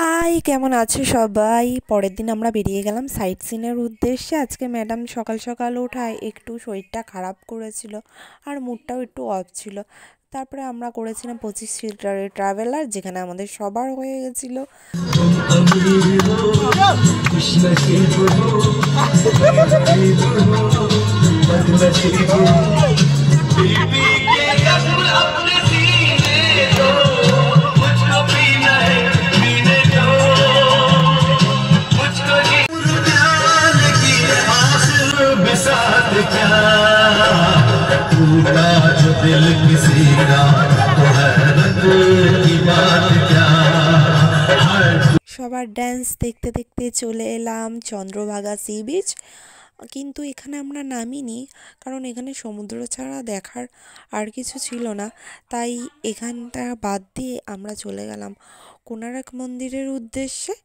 High, কেমন আছো সবাই? পরের দিন আমরা বেরিয়ে গেলাম সাইট সিনের উদ্দেশ্যে। আজকে ম্যাডাম সকাল সকাল ওঠায় একটু শরীরটা খারাপ করেছিল আর মুডটাও একটু অফ ছিল। তারপরে আমরা করেছিলাম 25 সিটারের ট্রাভেলার, যেখানে আমাদের সবার হয়ে গেছিল। সবার ড্যান্স দেখতে দেখতে চলে এলাম চন্দ্রভাগা সি বিচ। কিন্তু এখানে আমরা নামিনি, কারণ এখানে সমুদ্র ছাড়া দেখার আর কিছু ছিল না। তাই এখানটা বাদ দিয়ে আমরা চলে গেলাম কোণার্ক মন্দিরের উদ্দেশ্যে।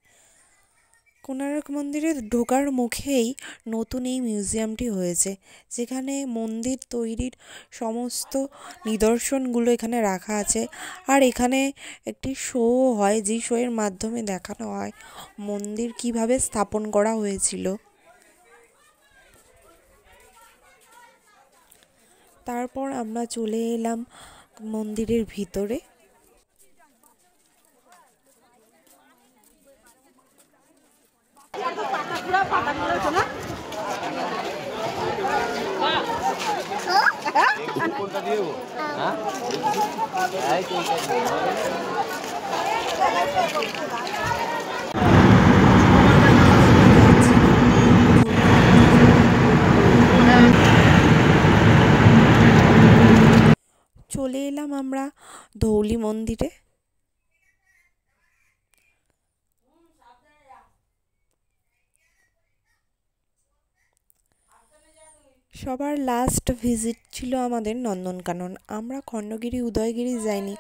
কোণার্ক মন্দিরে ঢোকার মুখেই নতুন এই মিউজিয়ামটি হয়েছে, যেখানে মন্দির তৈরির সমস্ত নিদর্শনগুলো এখানে রাখা আছে। আর এখানে একটি শো হয়, যেই শোয়ের মাধ্যমে দেখানো হয় মন্দির কিভাবে স্থাপন করা হয়েছিল। তারপর আমরা চলে এলাম মন্দিরের ভিতরে। চলে এলাম আমরা ধৌলি মন্দিরে। সবার লাস্ট ভিজিট ছিল আমাদের নন্দনকানন। আমরা খণ্ডগিরি উদয়গিরি যাইনি,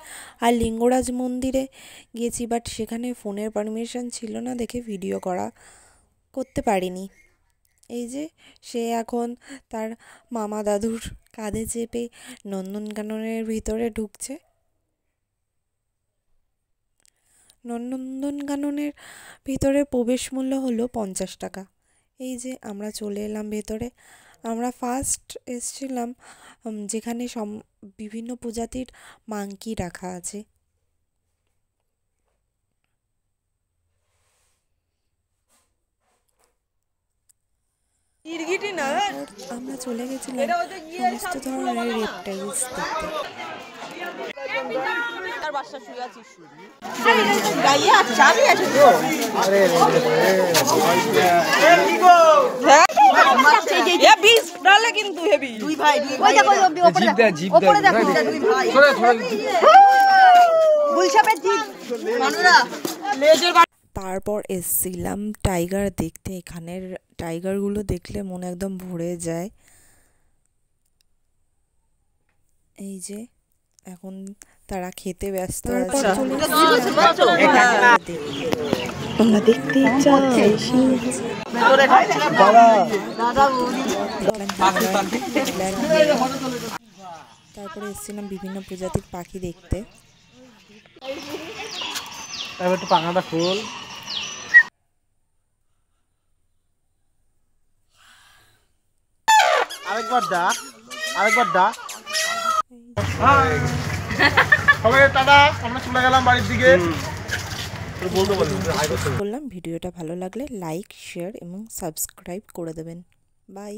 আর লিঙ্গরাজ মন্দিরে গিয়েছি, বাট সেখানে ফোনের পারমিশন ছিল না দেখে ভিডিও করতে পারিনি। এই যে সে এখন তার মামা দাদুর কাঁধে চেপে নন্দনকাননের ভিতরে ঢুকছে। নন্দনকাননের ভিতরে প্রবেশ মূল্য হলো 50 টাকা। এই যে আমরা চলে এলাম ভেতরে। আমরা ফার্স্ট এসেছিলাম যেখানে বিভিন্ন প্রজাতির মাংকি রাখা আছে। আমরা চলে গেছিলাম সমস্ত ধরনের রেপটাইলস দেখতে। তারপর এসছিলাম টাইগার দেখতে। এখানের টাইগারগুলো দেখলে মন একদম ভরে যায়। এই যে এখন তারা খেতে ব্যস্ত আছে। আমরা দেখতে তারপরে এসেছিলাম বিভিন্ন প্রজাতির পাখি দেখতে। একটু পাখাটা খোল। আরেকবার দা। সবাই টাটা, আমরা চলে গেলাম বাড়ির দিকে। বললাম ভিডিওটা ভালো লাগলে লাইক, শেয়ার এবং সাবস্ক্রাইব করে দেবেন। বাই।